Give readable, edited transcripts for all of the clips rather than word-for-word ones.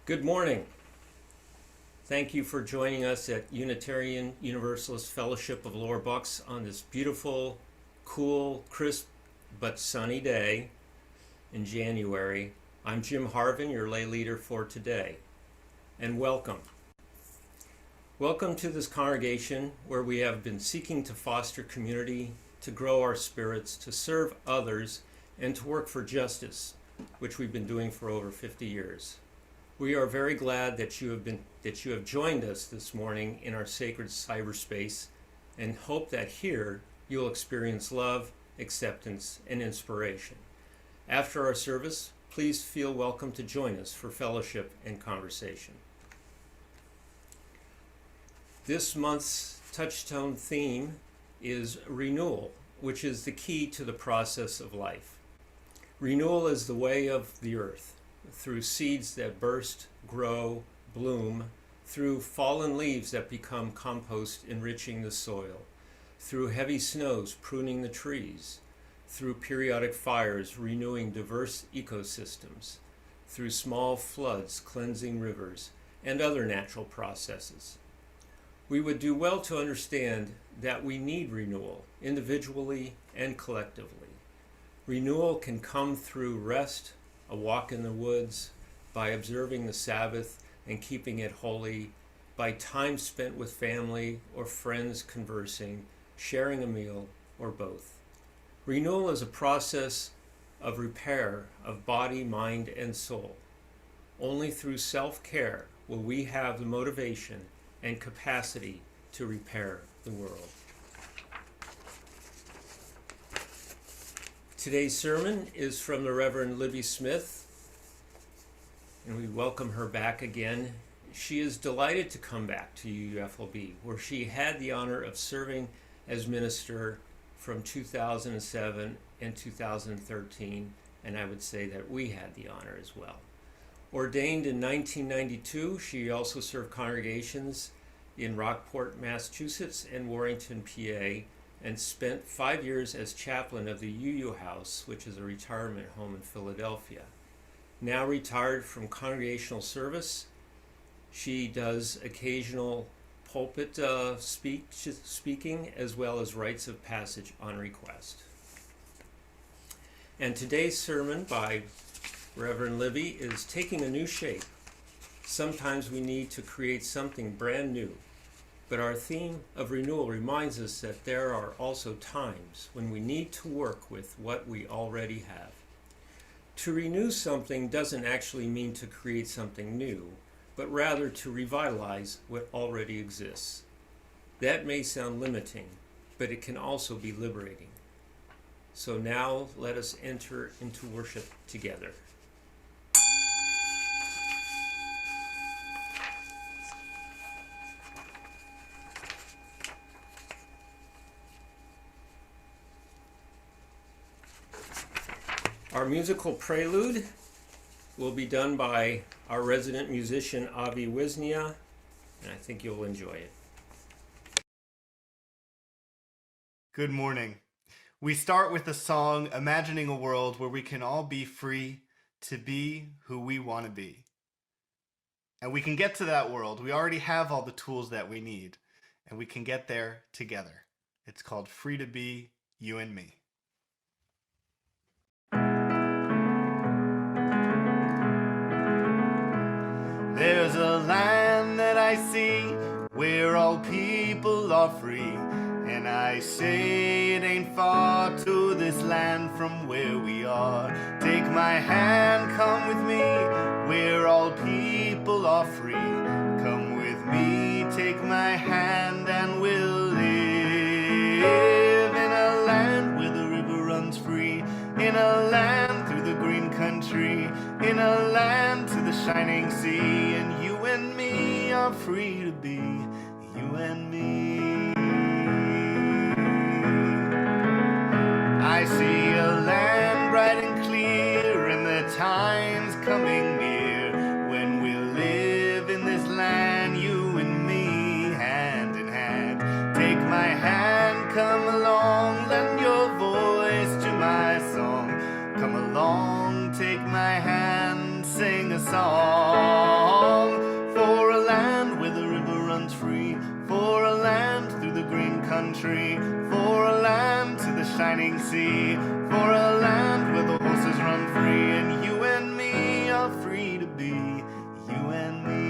Good morning. Thank you for joining us at Unitarian Universalist Fellowship of Lower Bucks on this beautiful, cool, crisp, but sunny day in January. I'm Jim Harvin, your lay leader for today, and welcome. Welcome to this congregation where we have been seeking to foster community, to grow our spirits, to serve others, and to work for justice, which we've been doing for over 50 years. We are very glad that you have joined us this morning in our sacred cyberspace, and hope that here you'll experience love, acceptance, and inspiration. After our service, please feel welcome to join us for fellowship and conversation. This month's touchstone theme is renewal, which is the key to the process of life. Renewal is the way of the earth, through seeds that burst, grow, bloom, through fallen leaves that become compost enriching the soil, through heavy snows pruning the trees, through periodic fires renewing diverse ecosystems, through small floods cleansing rivers, and other natural processes. We would do well to understand that we need renewal, individually and collectively. Renewal can come through rest, a walk in the woods, by observing the Sabbath and keeping it holy, by time spent with family or friends conversing, sharing a meal, or both. Renewal is a process of repair of body, mind, and soul. Only through self-care will we have the motivation and capacity to repair the world. Today's sermon is from the Reverend Libby Smith, and we welcome her back again. She is delighted to come back to UUFLB, where she had the honor of serving as minister from 2007 and 2013, and I would say that we had the honor as well. Ordained in 1992, she also served congregations in Rockport, Massachusetts, and Warrington, PA, and spent 5 years as chaplain of the UU House, which is a retirement home in Philadelphia. Now retired from congregational service, she does occasional pulpit speaking as well as rites of passage on request. And today's sermon by Reverend Libby is taking a new shape. Sometimes we need to create something brand new. But our theme of renewal reminds us that there are also times when we need to work with what we already have. To renew something doesn't actually mean to create something new, but rather to revitalize what already exists. That may sound limiting, but it can also be liberating. So now let us enter into worship together. Our musical Prelude will be done by our resident musician Avi Wisnia, and I think you'll enjoy it. Good morning. We start with the song Imagining a World Where We Can All Be Free to Be Who We Want to Be. And we can get to that world. We already have all the tools that we need, and we can get there together. It's called Free to Be You and Me. There's a land that I see where all people are free, and I say it ain't far to this land from where we are. Take my hand, come with me, where all people are free. Come with me, take my hand, and we'll live in a land where the river runs free, in a land through the green country, in a land to the shining sea, and you and me are free to be you and me. I see a land bright and clear, and the time's coming near when we'll live in this land, you and me, hand in hand. Take my hand, come along, lend your voice to my song. Come along, take my hand, sing a song. green country, for a land to the shining sea, for a land where the horses run free, and you and me are free to be you and me.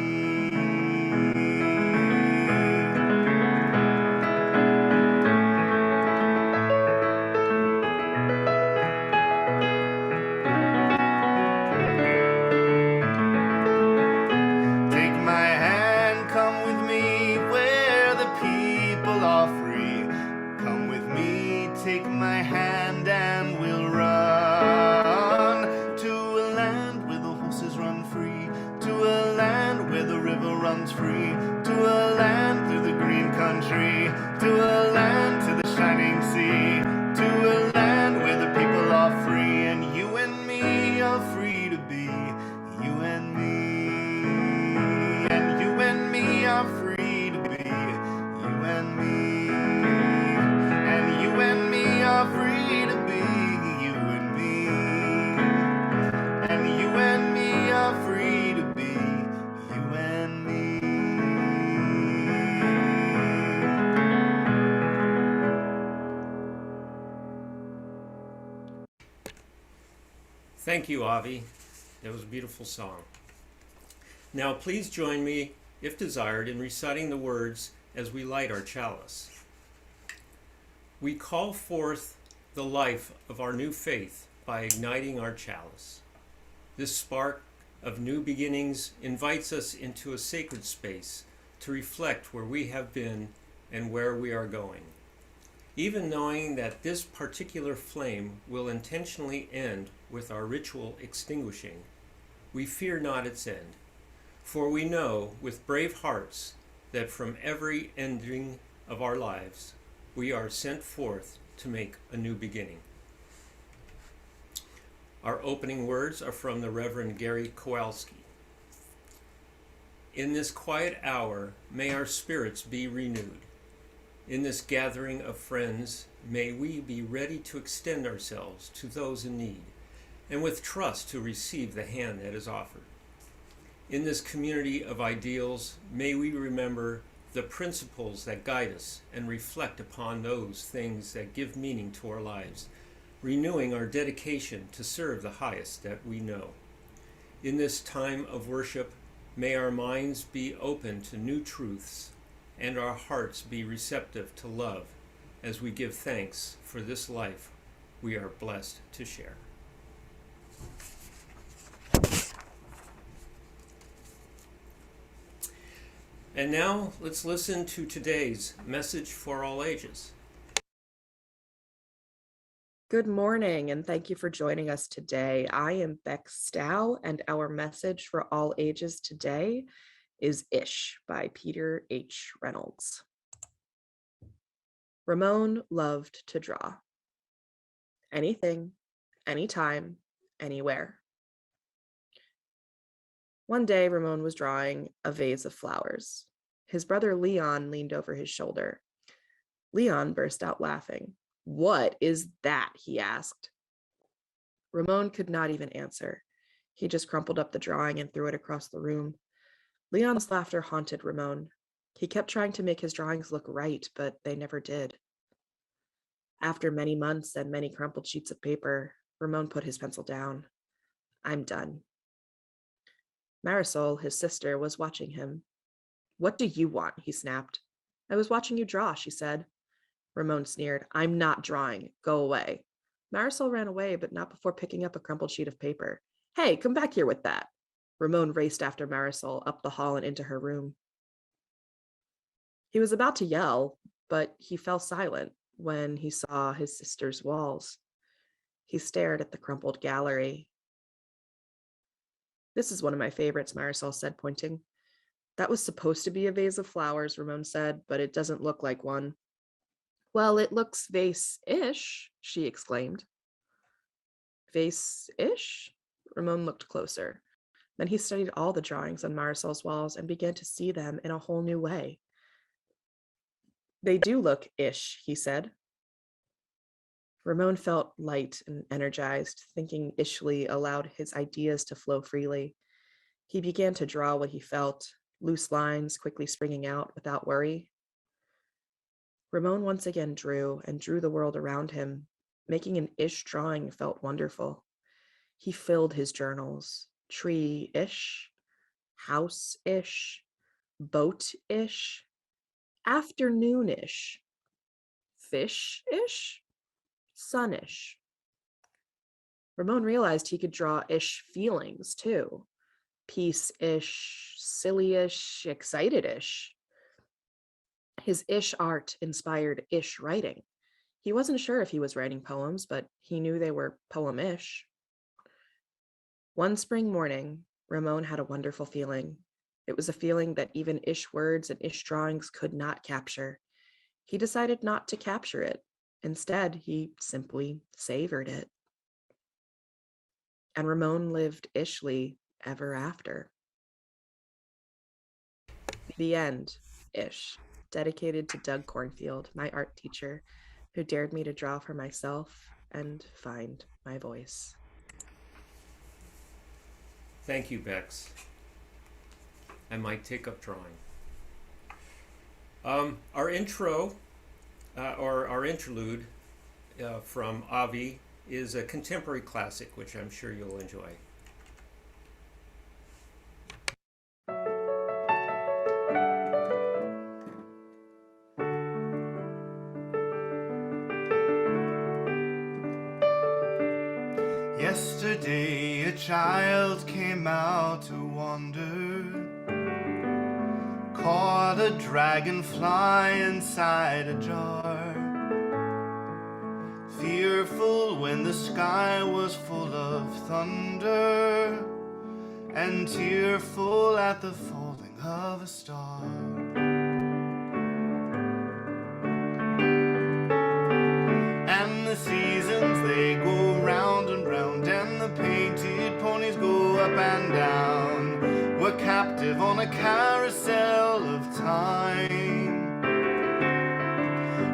Take my hand and we'll run to a land where the horses run free, to a land where the river runs free, to a land through the green country, to a land to the shining sea, to a land where the people are free, and you and me are free to be you and me, and you and me are free to be you and me. Are free to be you and me, and you and me are free to be you and me. Thank you, Avi. That was a beautiful song. Now please join me, if desired, in reciting the words as we light our chalice. We call forth the life of our new faith by igniting our chalice. This spark of new beginnings invites us into a sacred space to reflect where we have been and where we are going. Even knowing that this particular flame will intentionally end with our ritual extinguishing, we fear not its end, for we know with brave hearts that from every ending of our lives, we are sent forth to make a new beginning. Our opening words are from the Reverend Gary Kowalski. In this quiet hour, may our spirits be renewed. In this gathering of friends, may we be ready to extend ourselves to those in need, and with trust to receive the hand that is offered. In this community of ideals, may we remember the principles that guide us and reflect upon those things that give meaning to our lives, renewing our dedication to serve the highest that we know. In this time of worship, may our minds be open to new truths and our hearts be receptive to love as we give thanks for this life we are blessed to share. And now let's listen to today's message for all ages. Good morning, and thank you for joining us today. I am Beck Stow, and our message for all ages today is Ish by Peter H. Reynolds. Ramon loved to draw. Anything, anytime, anywhere. One day, Ramon was drawing a vase of flowers. His brother Leon leaned over his shoulder. Leon burst out laughing. "What is that?" he asked. Ramon could not even answer. He just crumpled up the drawing and threw it across the room. Leon's laughter haunted Ramon. He kept trying to make his drawings look right, but they never did. After many months and many crumpled sheets of paper, Ramon put his pencil down. "I'm done." Marisol, his sister, was watching him. "What do you want?" he snapped. "I was watching you draw," she said. Ramon sneered. "I'm not drawing. Go away." Marisol ran away, but not before picking up a crumpled sheet of paper. "Hey, come back here with that." Ramon raced after Marisol up the hall and into her room. He was about to yell, but he fell silent when he saw his sister's walls. He stared at the crumpled gallery. "This is one of my favorites," Marisol said, pointing. "That was supposed to be a vase of flowers," Ramon said, "but it doesn't look like one." "Well, it looks vase-ish," she exclaimed. "Vase-ish?" Ramon looked closer. Then he studied all the drawings on Marisol's walls and began to see them in a whole new way. "They do look ish," he said. Ramon felt light and energized. Thinking ishly allowed his ideas to flow freely. He began to draw what he felt, loose lines quickly springing out without worry. Ramon once again drew and drew the world around him. Making an ish drawing felt wonderful. He filled his journals. Tree-ish, house-ish, boat-ish, afternoon-ish, fish-ish, sun-ish. Ramon realized he could draw ish feelings too. Peace-ish, silly-ish, excited-ish. His ish art inspired ish writing. He wasn't sure if he was writing poems, but he knew they were poem-ish. One spring morning, Ramon had a wonderful feeling. It was a feeling that even ish words and ish drawings could not capture. He decided not to capture it. Instead, he simply savored it. And Ramon lived ishly ever after. The end, ish, dedicated to Doug Cornfield, my art teacher, who dared me to draw for myself and find my voice. Thank you, Bex. I might take up drawing. Our intro, or our interlude from Avi is a contemporary classic, which I'm sure you'll enjoy. Yesterday a child came out to wander, caught a dragonfly inside a jar, fearful when the sky was full of thunder, and tearful at the falling of a star. And the seasons, they go round and round, and the painted ponies go up and down. We're captive on a carousel of time.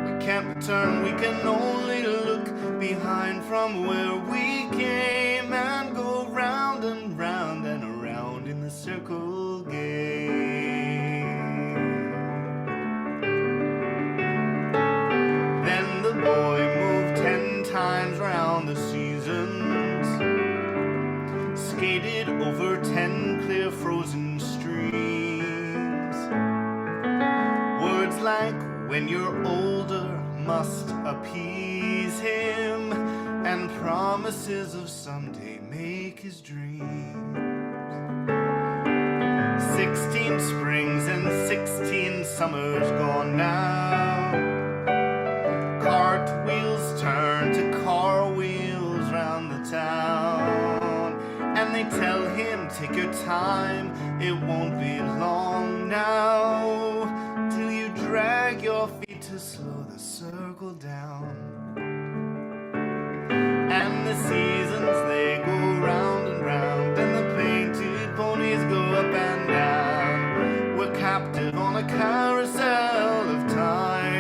We can't return, we can only look behind from where we came, and go round and round and around in the circle game. Then the boy moved 10 times round the seasons, skated over 10 clear frozen streams. Words like when you're older must appease him, and promises of someday make his dreams. 16 springs and 16 summers gone now. Cartwheels turn to car wheels round the town, and they tell him, take your time, it won't be long now, till you drag your feet to slow the circle down. And the seasons, they go round and round, and the painted ponies go up and down. We're captive on a carousel of time.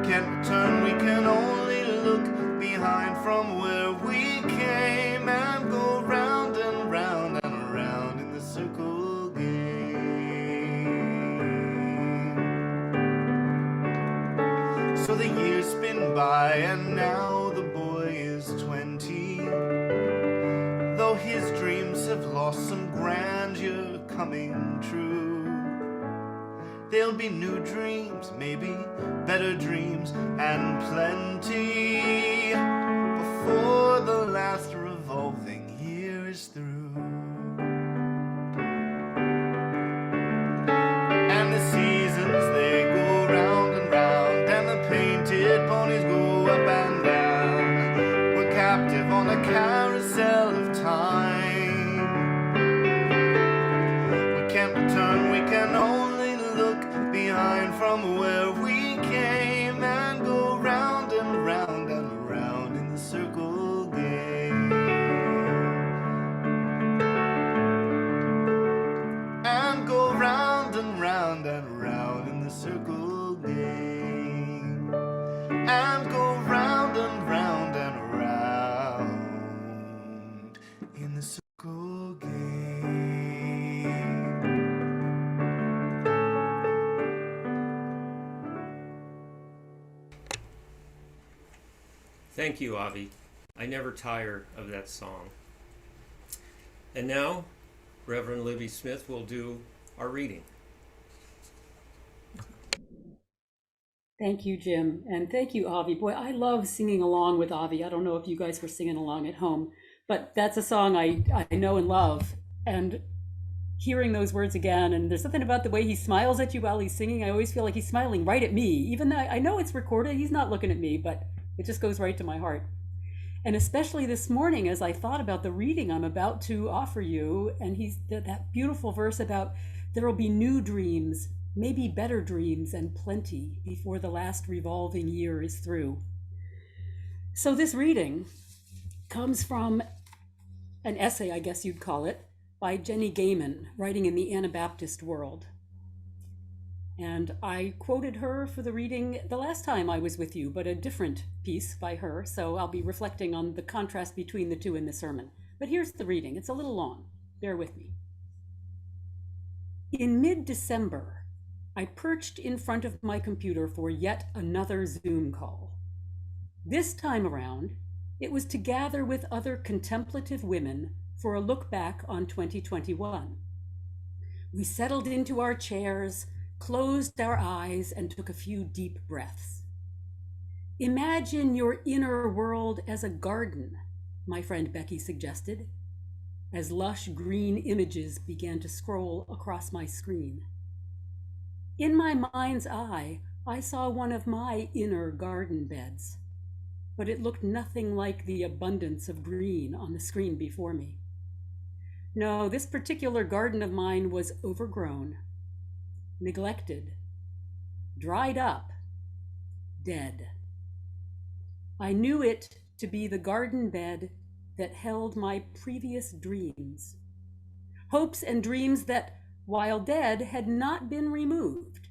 We can't return, we can only look behind from where we came, and go round and round and around in the circle game. So the years spin by, and now the boy is 20. Though his dreams have lost some grandeur coming true, there'll be new dreams, maybe better dreams, and plenty, before the last revolving year is through. And the seasons, they go round and round, and the painted ponies go up and down. We're captive on a carousel of time. We can't return, we can only look behind from where we came, and go round and round and around in the circle game. And go round and round and around in the circle game. And go round and round and around in the circle game. Thank you, Avi. I never tire of that song. And now, Reverend Libby Smith will do our reading. Thank you, Jim, and thank you, Avi. Boy, I love singing along with Avi. I don't know if you guys were singing along at home, but that's a song I know and love. And hearing those words again, and there's something about the way he smiles at you while he's singing. I always feel like he's smiling right at me, even though I know it's recorded. He's not looking at me, but it just goes right to my heart. And especially this morning, as I thought about the reading I'm about to offer you, and he's that beautiful verse about there will be new dreams, maybe better dreams and plenty before the last revolving year is through. So this reading comes from an essay, I guess you'd call it, by Jenny Gaiman, writing in the Anabaptist World. And I quoted her for the reading the last time I was with you, but a different piece by her, so I'll be reflecting on the contrast between the two in the sermon. But here's the reading. It's a little long. Bear with me. In mid-December, I perched in front of my computer for yet another Zoom call. This time around, it was to gather with other contemplative women for a look back on 2021. We settled into our chairs, closed our eyes, and took a few deep breaths. Imagine your inner world as a garden, my friend Becky suggested, as lush green images began to scroll across my screen. In my mind's eye, I saw one of my inner garden beds, but it looked nothing like the abundance of green on the screen before me. No, this particular garden of mine was overgrown, neglected, dried up, dead. I knew it to be the garden bed that held my previous dreams, hopes and dreams that, while dead, had not been removed.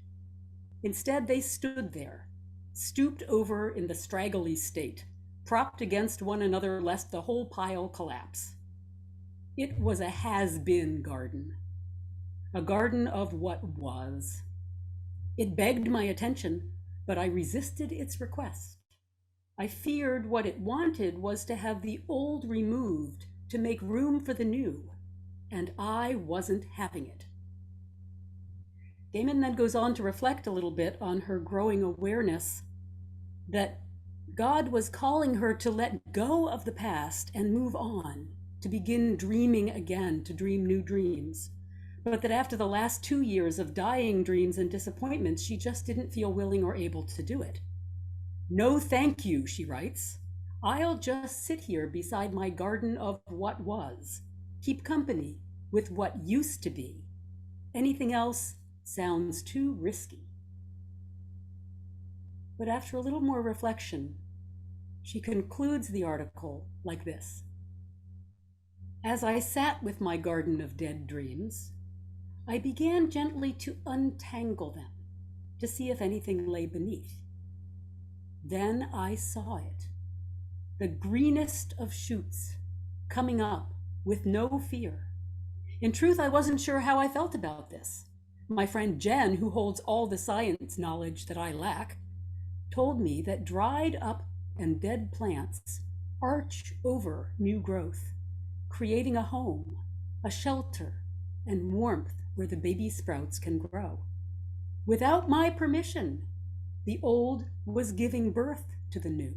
Instead, they stood there, stooped over in the straggly state, propped against one another lest the whole pile collapse. It was a has-been garden, a garden of what was. It begged my attention, but I resisted its request. I feared what it wanted was to have the old removed to make room for the new, and I wasn't having it. Gaiman then goes on to reflect a little bit on her growing awareness that God was calling her to let go of the past and move on, to begin dreaming again, to dream new dreams. But that after the last 2 years of dying dreams and disappointments, she just didn't feel willing or able to do it. No, thank you, she writes. I'll just sit here beside my garden of what was, keep company with what used to be. Anything else sounds too risky. But after a little more reflection, she concludes the article like this. As I sat with my garden of dead dreams, I began gently to untangle them, to see if anything lay beneath. Then I saw it, the greenest of shoots, coming up with no fear. In truth, I wasn't sure how I felt about this. My friend Jen, who holds all the science knowledge that I lack, told me that dried up and dead plants arch over new growth, creating a home, a shelter, and warmth where the baby sprouts can grow. Without my permission, the old was giving birth to the new.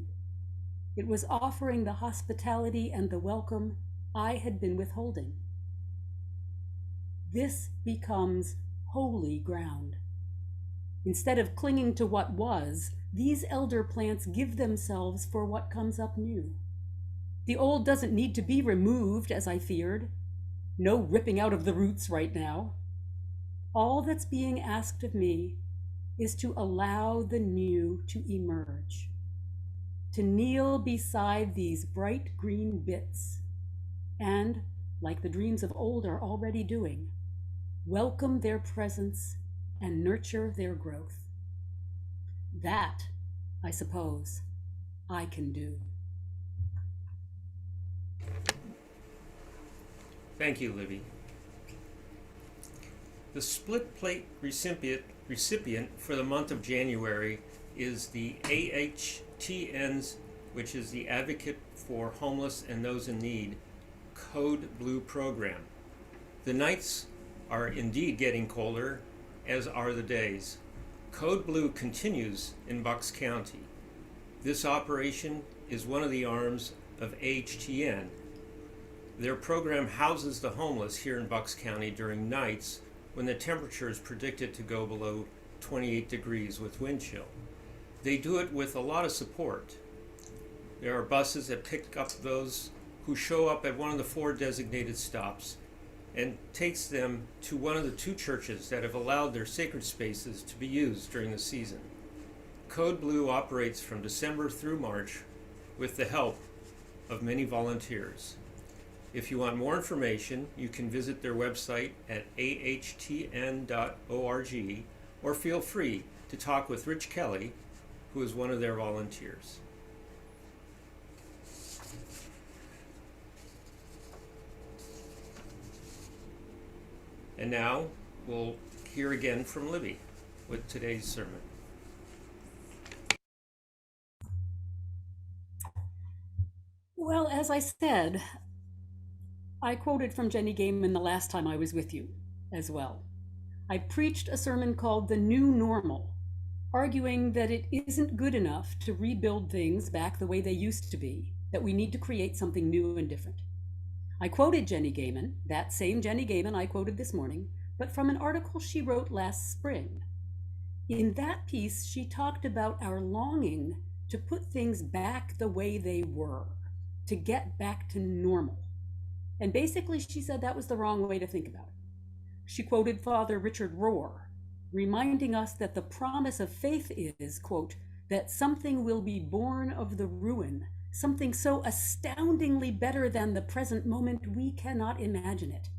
It was offering the hospitality and the welcome I had been withholding. This becomes holy ground. Instead of clinging to what was, these elder plants give themselves for what comes up new. The old doesn't need to be removed, as I feared. No ripping out of the roots right now. All that's being asked of me is to allow the new to emerge, to kneel beside these bright green bits, and, like the dreams of old are already doing, welcome their presence and nurture their growth. That, I suppose, I can do. Thank you, Libby. The split plate recipient for the month of January is the AHTN's which is the Advocate for Homeless and Those in Need Code Blue program. The nights are indeed getting colder, as are the days. Code Blue continues in Bucks County. This operation is one of the arms of AHTN. Their program houses the homeless here in Bucks County during nights when the temperature is predicted to go below 28 degrees with wind chill. They do it with a lot of support. There are buses that pick up those who show up at one of the 4 designated stops and takes them to one of the 2 churches that have allowed their sacred spaces to be used during the season. Code Blue operates from December through March with the help of many volunteers. If you want more information, you can visit their website at ahtn.org or feel free to talk with Rich Kelly, who is one of their volunteers. And now we'll hear again from Libby with today's sermon. Well, as I said, I quoted from Jenny Gaiman the last time I was with you as well. I preached a sermon called The New Normal, arguing that it isn't good enough to rebuild things back the way they used to be, that we need to create something new and different. I quoted Jenny Gaiman, that same Jenny Gaiman I quoted this morning, but from an article she wrote last spring. In that piece, she talked about our longing to put things back the way they were, to get back to normal. And basically, she said that was the wrong way to think about it. She quoted Father Richard Rohr, reminding us that the promise of faith is, quote, that something will be born of the ruin, something so astoundingly better than the present moment we cannot imagine it.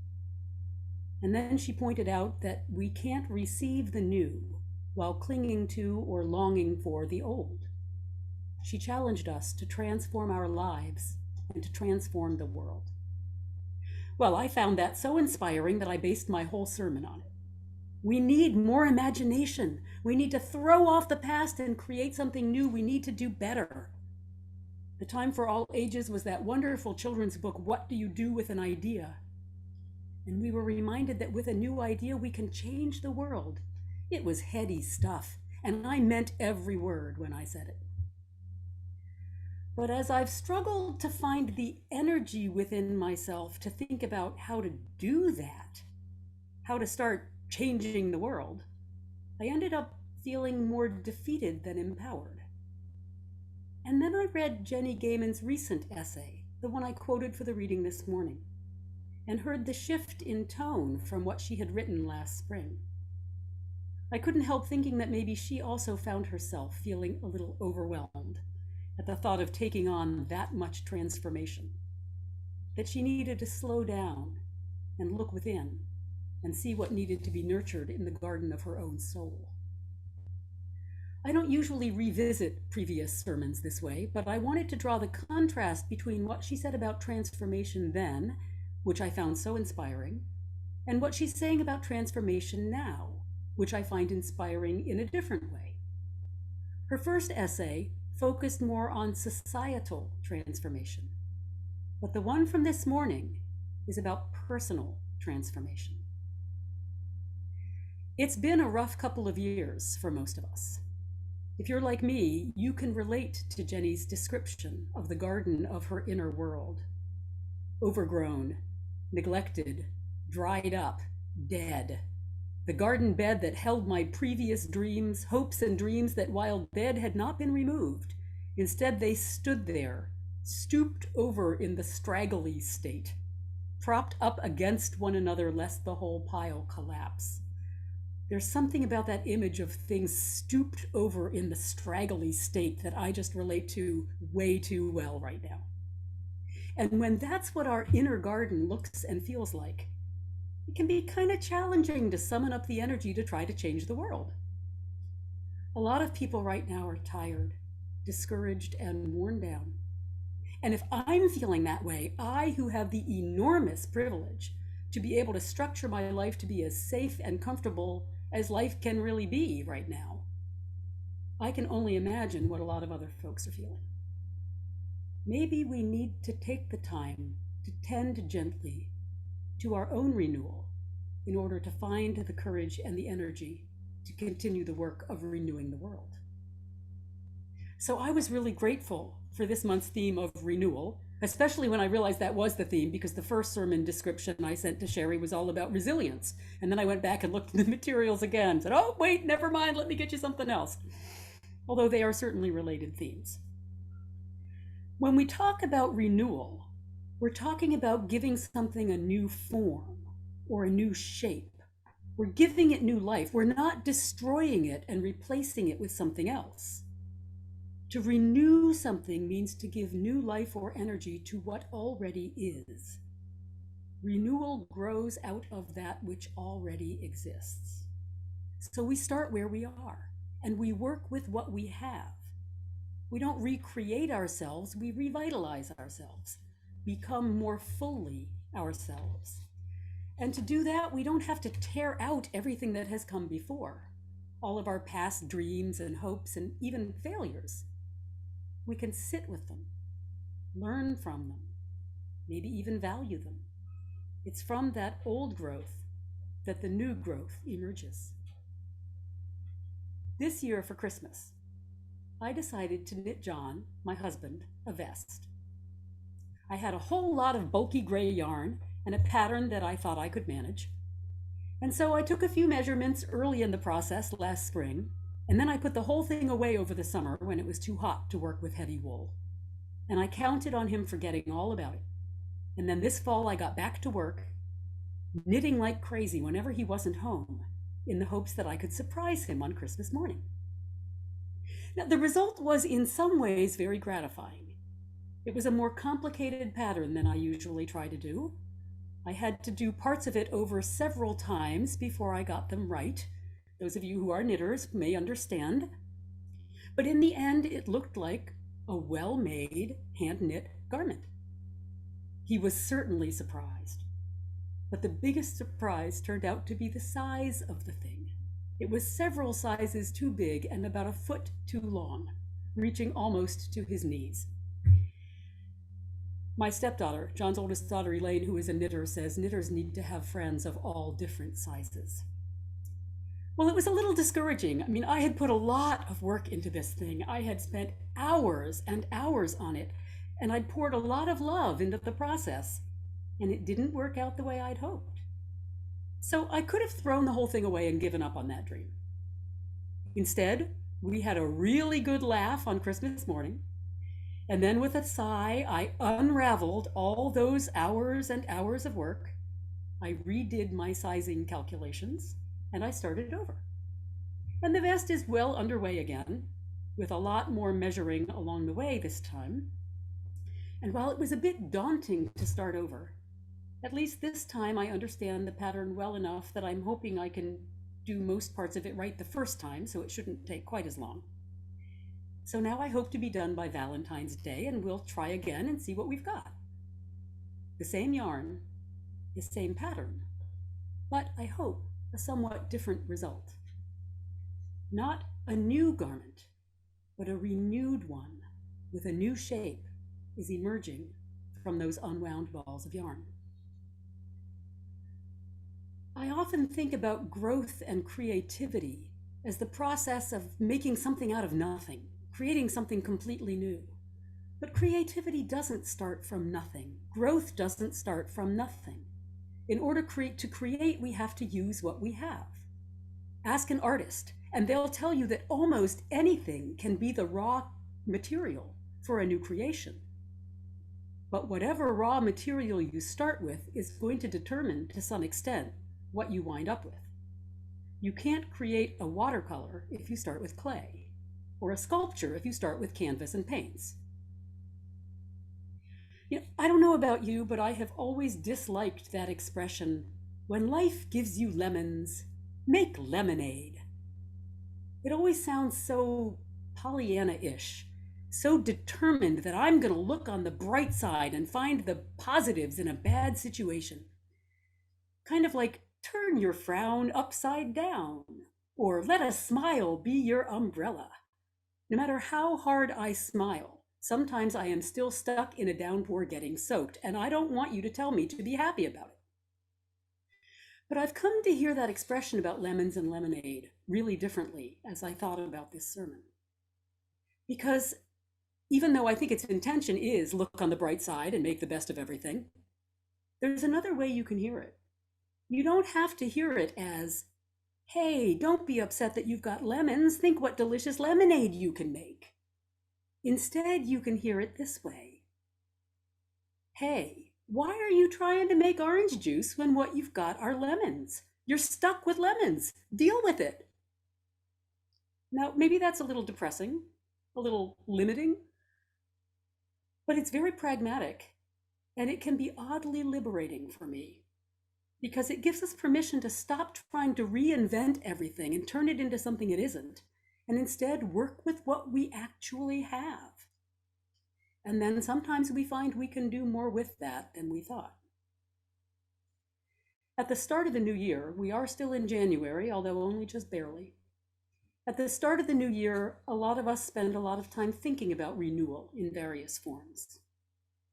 And then she pointed out that we can't receive the new while clinging to or longing for the old. She challenged us to transform our lives and to transform the world. Well, I found that so inspiring that I based my whole sermon on it. We need more imagination. We need to throw off the past and create something new. We need to do better. The Time for All Ages was that wonderful children's book, What Do You Do with an Idea? And we were reminded that with a new idea, we can change the world. It was heady stuff, and I meant every word when I said it. But as I've struggled to find the energy within myself to think about how to do that, how to start changing the world, I ended up feeling more defeated than empowered. And then I read Jenny Gaiman's recent essay, the one I quoted for the reading this morning, and heard the shift in tone from what she had written last spring. I couldn't help thinking that maybe she also found herself feeling a little overwhelmed at the thought of taking on that much transformation, that she needed to slow down and look within and see what needed to be nurtured in the garden of her own soul. I don't usually revisit previous sermons this way, but I wanted to draw the contrast between what she said about transformation then, which I found so inspiring, and what she's saying about transformation now, which I find inspiring in a different way. Her first essay focused more on societal transformation, but the one from this morning is about personal transformation. It's been a rough couple of years for most of us. If you're like me, you can relate to Jenny's description of the garden of her inner world. Overgrown, neglected, dried up, dead. The garden bed that held my previous dreams, hopes and dreams that while dead had not been removed. Instead, they stood there, stooped over in the straggly state, propped up against one another lest the whole pile collapse. There's something about that image of things stooped over in the straggly state that I just relate to way too well right now. And when that's what our inner garden looks and feels like, it can be kind of challenging to summon up the energy to try to change the world. A lot of people right now are tired, discouraged, and worn down. And if I'm feeling that way, I, who have the enormous privilege to be able to structure my life to be as safe and comfortable as life can really be right now, I can only imagine what a lot of other folks are feeling. maybe we need to take the time to tend gently to our own renewal in order to find the courage and the energy to continue the work of renewing the world. So I was really grateful for this month's theme of renewal, especially when I realized that was the theme, because the first sermon description I sent to Sherry was all about resilience. And then I went back and looked at the materials again and said, oh, wait, never mind, let me get you something else. Although they are certainly related themes. When we talk about renewal, we're talking about giving something a new form or a new shape. We're giving it new life. We're not destroying it and replacing it with something else. To renew something means to give new life or energy to what already is. Renewal grows out of that which already exists. So we start where we are, and we work with what we have. We don't recreate ourselves, we revitalize ourselves, become more fully ourselves. And to do that, we don't have to tear out everything that has come before, all of our past dreams and hopes and even failures. We can sit with them, learn from them, maybe even value them. It's from that old growth that the new growth emerges. This year for Christmas, I decided to knit John, my husband, a vest. I had a whole lot of bulky gray yarn and a pattern that I thought I could manage. And so I took a few measurements early in the process last spring, and then I put the whole thing away over the summer when it was too hot to work with heavy wool. And I counted on him forgetting all about it. And then this fall I got back to work, knitting like crazy whenever he wasn't home, in the hopes that I could surprise him on Christmas morning. Now, the result was in some ways very gratifying. It was a more complicated pattern than I usually try to do. I had to do parts of it over several times before I got them right. Those of you who are knitters may understand. But in the end, it looked like a well-made, hand-knit garment. He was certainly surprised. But the biggest surprise turned out to be the size of the thing. It was several sizes too big and about a foot too long, reaching almost to his knees. My stepdaughter, John's oldest daughter Elaine, who is a knitter, says knitters need to have friends of all different sizes. Well, it was a little discouraging. I mean, I had put a lot of work into this thing. I had spent hours and hours on it, and I'd poured a lot of love into the process, and it didn't work out the way I'd hoped. So I could have thrown the whole thing away and given up on that dream. Instead, we had a really good laugh on Christmas morning, and then with a sigh, I unraveled all those hours and hours of work. I redid my sizing calculations, and I started over. And the vest is well underway again, with a lot more measuring along the way this time. And while it was a bit daunting to start over, at least this time I understand the pattern well enough that I'm hoping I can do most parts of it right the first time, so it shouldn't take quite as long. So now I hope to be done by Valentine's Day, and we'll try again and see what we've got. The same yarn, the same pattern, but I hope a somewhat different result. Not a new garment, but a renewed one with a new shape is emerging from those unwound balls of yarn. I often think about growth and creativity as the process of making something out of nothing, creating something completely new. But creativity doesn't start from nothing. Growth doesn't start from nothing. In order to create, we have to use what we have. Ask an artist, and they'll tell you that almost anything can be the raw material for a new creation. But whatever raw material you start with is going to determine, to some extent, what you wind up with. You can't create a watercolor if you start with clay, or a sculpture if you start with canvas and paints. I don't know about you, but I have always disliked that expression, when life gives you lemons, make lemonade. It always sounds so Pollyanna-ish, so determined that I'm going to look on the bright side and find the positives in a bad situation. Kind of like turn your frown upside down, or let a smile be your umbrella. No matter how hard I smile, Sometimes I am still stuck in a downpour getting soaked, and I don't want you to tell me to be happy about it. But I've come to hear that expression about lemons and lemonade really differently as I thought about this sermon. Because even though I think its intention is look on the bright side and make the best of everything, there's another way you can hear it. You don't have to hear it as, hey, don't be upset that you've got lemons. Think what delicious lemonade you can make. Instead, you can hear it this way. Hey, why are you trying to make orange juice when what you've got are lemons? You're stuck with lemons. Deal with it. Now, maybe that's a little depressing, a little limiting, but it's very pragmatic, and it can be oddly liberating for me, because it gives us permission to stop trying to reinvent everything and turn it into something it isn't, and instead work with what we actually have. And then sometimes we find we can do more with that than we thought. At the start of the new year, we are still in January, although only just barely. At the start of the new year, a lot of us spend a lot of time thinking about renewal in various forms.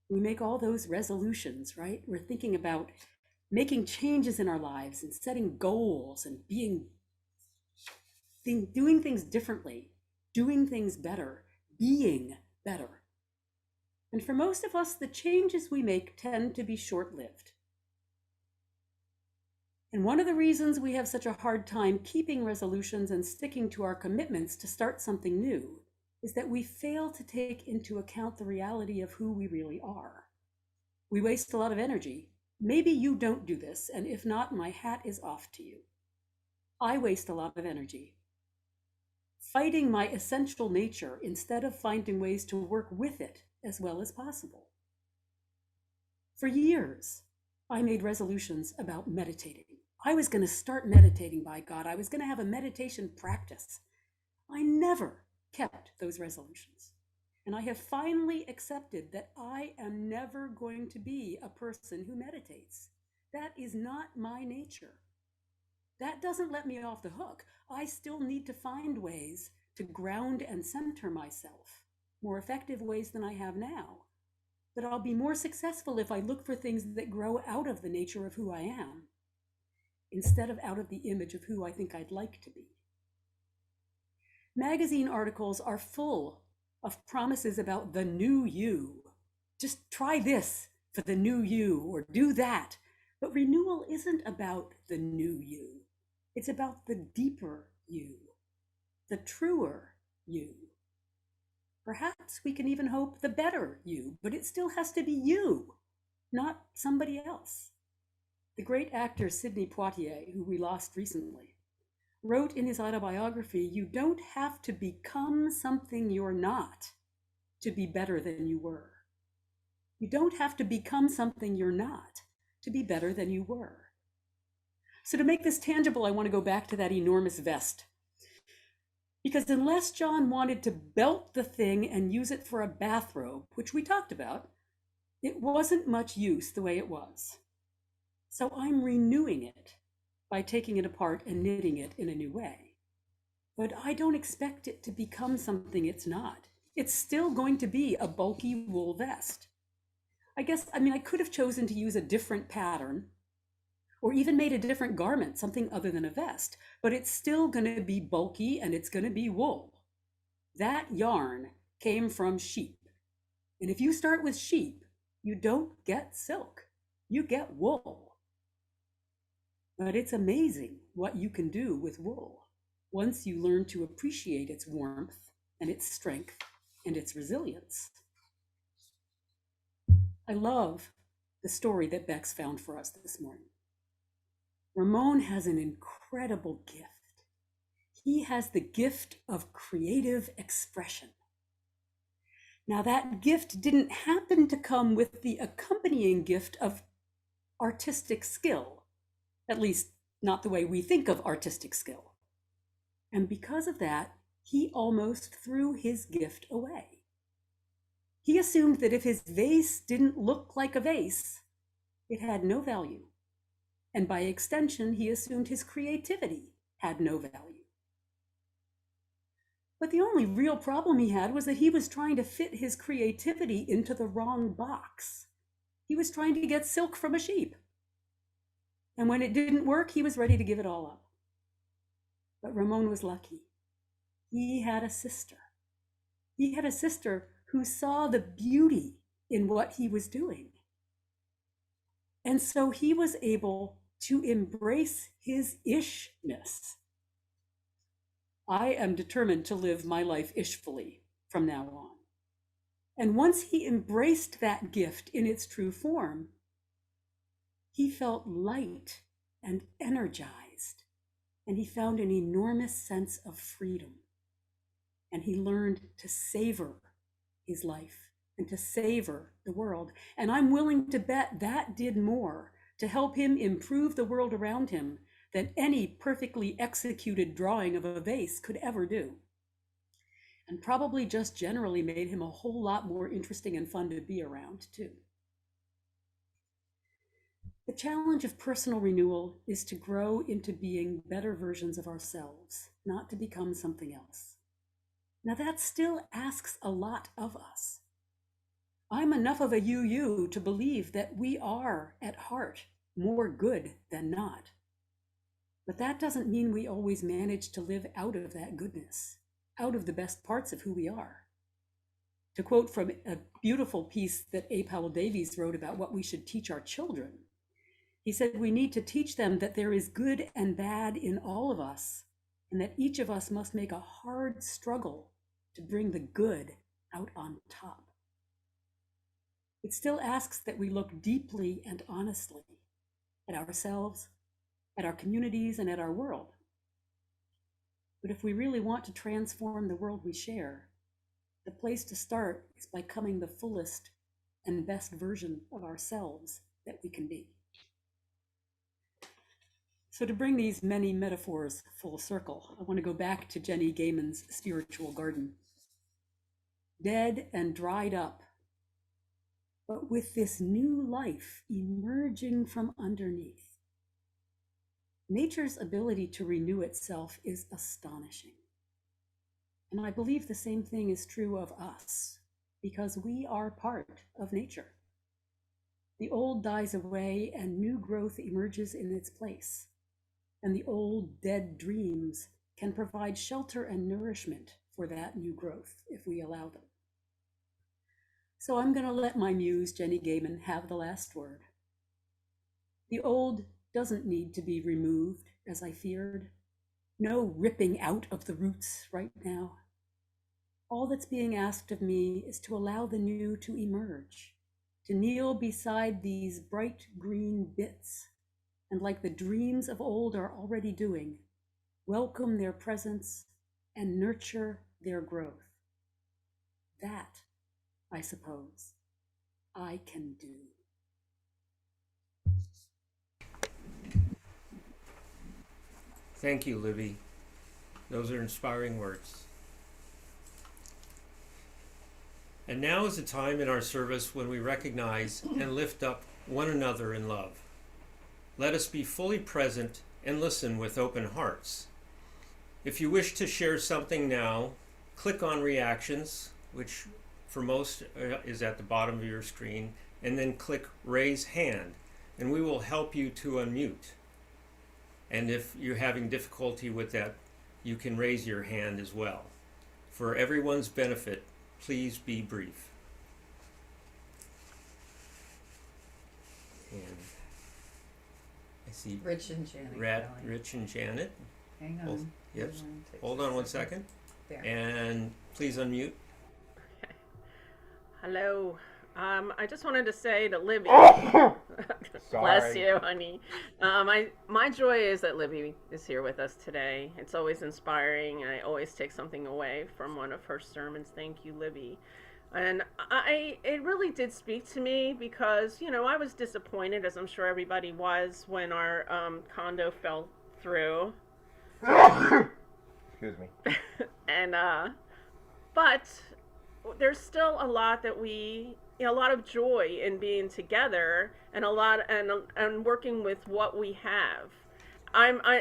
We make all those resolutions, right? We're thinking about making changes in our lives and setting goals and doing things differently, doing things better, being better. And for most of us, the changes we make tend to be short-lived. And one of the reasons we have such a hard time keeping resolutions and sticking to our commitments to start something new is that we fail to take into account the reality of who we really are. We waste a lot of energy. Maybe you don't do this, and if not, my hat is off to you. I waste a lot of energy fighting my essential nature instead of finding ways to work with it as well as possible. For years, I made resolutions about meditating. I was going to start meditating, by God. I was going to have a meditation practice. I never kept those resolutions. And I have finally accepted that I am never going to be a person who meditates. That is not my nature. That doesn't let me off the hook. I still need to find ways to ground and center myself, more effective ways than I have now. But I'll be more successful if I look for things that grow out of the nature of who I am, instead of out of the image of who I think I'd like to be. Magazine articles are full of promises about the new you. Just try this for the new you, or do that. But renewal isn't about the new you. It's about the deeper you, the truer you. Perhaps we can even hope the better you, but it still has to be you, not somebody else. The great actor Sidney Poitier, who we lost recently, wrote in his autobiography, "You don't have to become something you're not to be better than you were. You don't have to become something you're not to be better than you were." So to make this tangible, I want to go back to that enormous vest. Because unless John wanted to belt the thing and use it for a bathrobe, which we talked about, it wasn't much use the way it was. So I'm renewing it by taking it apart and knitting it in a new way. But I don't expect it to become something it's not. It's still going to be a bulky wool vest. I could have chosen to use a different pattern, or even made a different garment, something other than a vest, but it's still going to be bulky and it's going to be wool. That yarn came from sheep. And if you start with sheep, you don't get silk, you get wool. But it's amazing what you can do with wool once you learn to appreciate its warmth and its strength and its resilience. I love the story that Bex found for us this morning. Ramon has an incredible gift. He has the gift of creative expression. Now, that gift didn't happen to come with the accompanying gift of artistic skill, at least not the way we think of artistic skill. And because of that, he almost threw his gift away. He assumed that if his vase didn't look like a vase, it had no value. And by extension, he assumed his creativity had no value. But the only real problem he had was that he was trying to fit his creativity into the wrong box. He was trying to get silk from a sheep. And when it didn't work, he was ready to give it all up. But Ramon was lucky. He had a sister. He had a sister who saw the beauty in what he was doing. And so he was able to embrace his ishness. I am determined to live my life ishfully from now on. And once he embraced that gift in its true form, he felt light and energized, and he found an enormous sense of freedom. And he learned to savor his life and to savor the world. And I'm willing to bet that did more to help him improve the world around him than any perfectly executed drawing of a vase could ever do. And probably just generally made him a whole lot more interesting and fun to be around, too. The challenge of personal renewal is to grow into being better versions of ourselves, not to become something else. Now that still asks a lot of us. I'm enough of a UU to believe that we are, at heart, more good than not. But that doesn't mean we always manage to live out of that goodness, out of the best parts of who we are. To quote from a beautiful piece that A. Powell Davies wrote about what we should teach our children, he said, we need to teach them that there is good and bad in all of us, and that each of us must make a hard struggle to bring the good out on top. It still asks that we look deeply and honestly at ourselves, at our communities, and at our world. But if we really want to transform the world we share, the place to start is by becoming the fullest and best version of ourselves that we can be. So to bring these many metaphors full circle, I want to go back to Jenny Gaiman's spiritual garden. Dead and dried up, but with this new life emerging from underneath. Nature's ability to renew itself is astonishing. And I believe the same thing is true of us, because we are part of nature. The old dies away and new growth emerges in its place. And the old dead dreams can provide shelter and nourishment for that new growth if we allow them. So I'm going to let my muse, Jenny Gaiman, have the last word. The old doesn't need to be removed, as I feared. No ripping out of the roots right now. All that's being asked of me is to allow the new to emerge, to kneel beside these bright green bits, and like the dreams of old are already doing, welcome their presence and nurture their growth. That, I suppose, I can do. Thank you, Libby. Those are inspiring words. And now is a time in our service when we recognize and lift up one another in love. Let us be fully present and listen with open hearts. If you wish to share something now, click on Reactions, which for most is at the bottom of your screen, and then click Raise Hand, and we will help you to unmute. And if you're having difficulty with that, you can raise your hand as well. For everyone's benefit, please be brief. And I see Rich and Janet. Rich and Janet. Hang Hold- on. Yep. Takes Hold on 1 second. There. And please unmute. Hello. I just wanted to say to Libby, Sorry. bless you, honey. My joy is that Libby is here with us today. It's always inspiring. I always take something away from one of her sermons. Thank you, Libby. And it really did speak to me because, you know, I was disappointed, as I'm sure everybody was, when our condo fell through. Excuse me. And but there's still a lot that a lot of joy in being together, and a lot and working with what we have.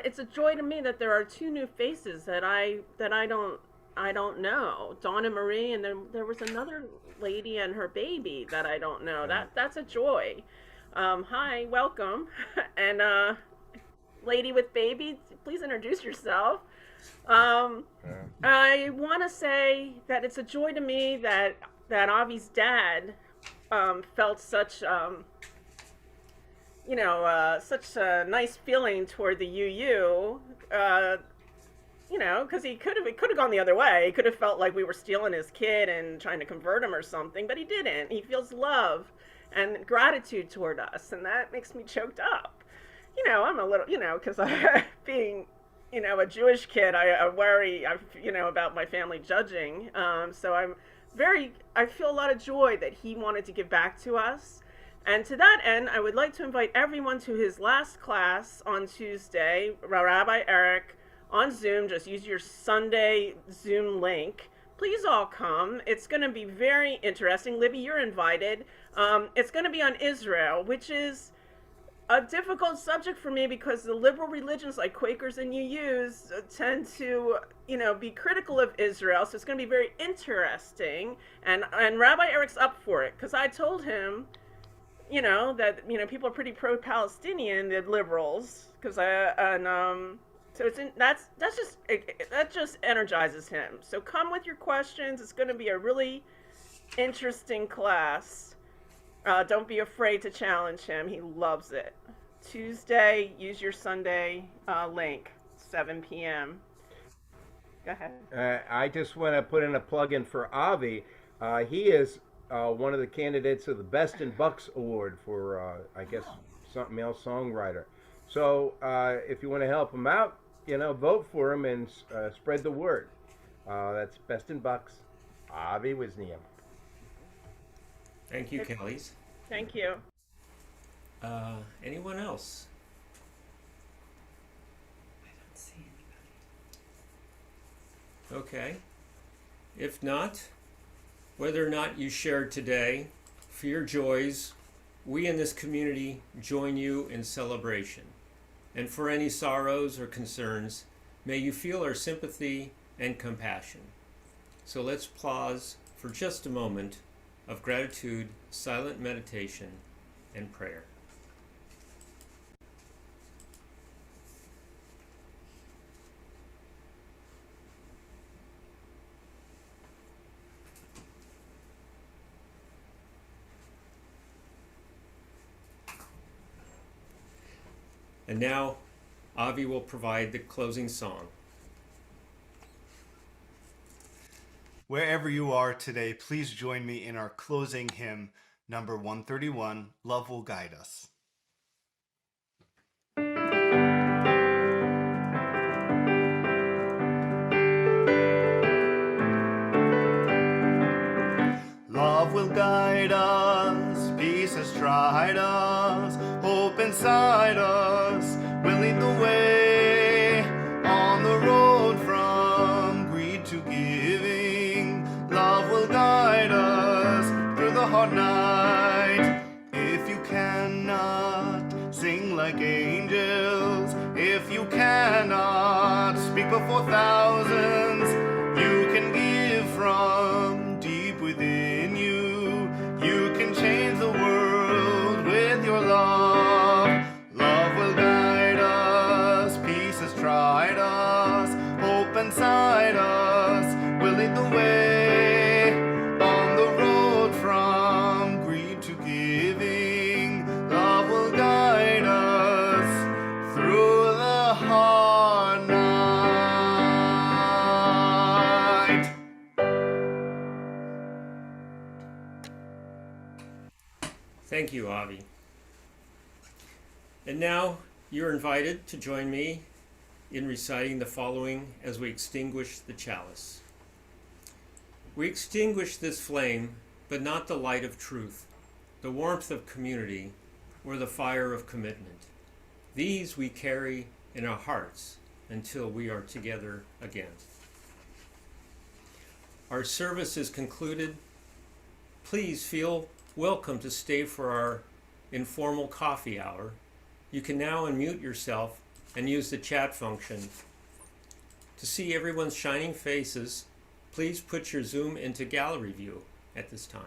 It's a joy to me that there are two new faces that I don't I don't know. Dawn and Marie, and then there was another lady and her baby that I don't know. That's a joy. Hi, welcome. And lady with baby, please introduce yourself. I want to say that it's a joy to me that Avi's dad felt such such a nice feeling toward the UU. Because it could have gone the other way. He could have felt like we were stealing his kid and trying to convert him or something, but he didn't. He feels love and gratitude toward us, and that makes me choked up. I'm a little, because being, a Jewish kid, I worry, about my family judging. So I feel a lot of joy that he wanted to give back to us. And to that end, I would like to invite everyone to his last class on Tuesday, Rabbi Eric, on Zoom. Just use your Sunday Zoom link. Please all come. It's going to be very interesting. Libby, you're invited. It's going to be on Israel, which is a difficult subject for me because the liberal religions like Quakers and UUs tend to, be critical of Israel. So it's going to be very interesting. And Rabbi Eric's up for it because I told him, that, people are pretty pro-Palestinian, the liberals, because so that just energizes him. So come with your questions. It's going to be a really interesting class. Don't be afraid to challenge him. He loves it. Tuesday, use your Sunday link, 7 p.m. Go ahead. I just want to put in a plug-in for Avi. He is one of the candidates of the Best in Bucks Award for, something else, songwriter. So if you want to help him out, vote for him and spread the word. That's Best in Bucks, Avi Wisniam. Thank you, Kellys. Thank you. Anyone else? I don't see anybody. Okay. If not, whether or not you shared today, for your joys, we in this community join you in celebration. And for any sorrows or concerns, may you feel our sympathy and compassion. So let's pause for just a moment of gratitude, silent meditation, and prayer. And now, Avi will provide the closing song. Wherever you are today, please join me in our closing hymn, number 131, Love Will Guide Us. Love will guide us, peace has tried us, hope inside us will lead the way on the road from greed to giving. Love will guide us through the hard night. If you cannot sing like angels, if you cannot speak before thousands, you can give from deep within you. You can change the world with your love. Love will guide us, peace has tried us, hope inside us will lead the way on the road from greed to giving. Love will guide us through the hard night. Thank you, Avi. And now you're invited to join me in reciting the following as we extinguish the chalice. We extinguish this flame, but not the light of truth, the warmth of community, or the fire of commitment. These we carry in our hearts until we are together again. Our service is concluded. Please feel welcome to stay for our informal coffee hour. You can now unmute yourself and use the chat function. To see everyone's shining faces Please put your Zoom into gallery view at this time.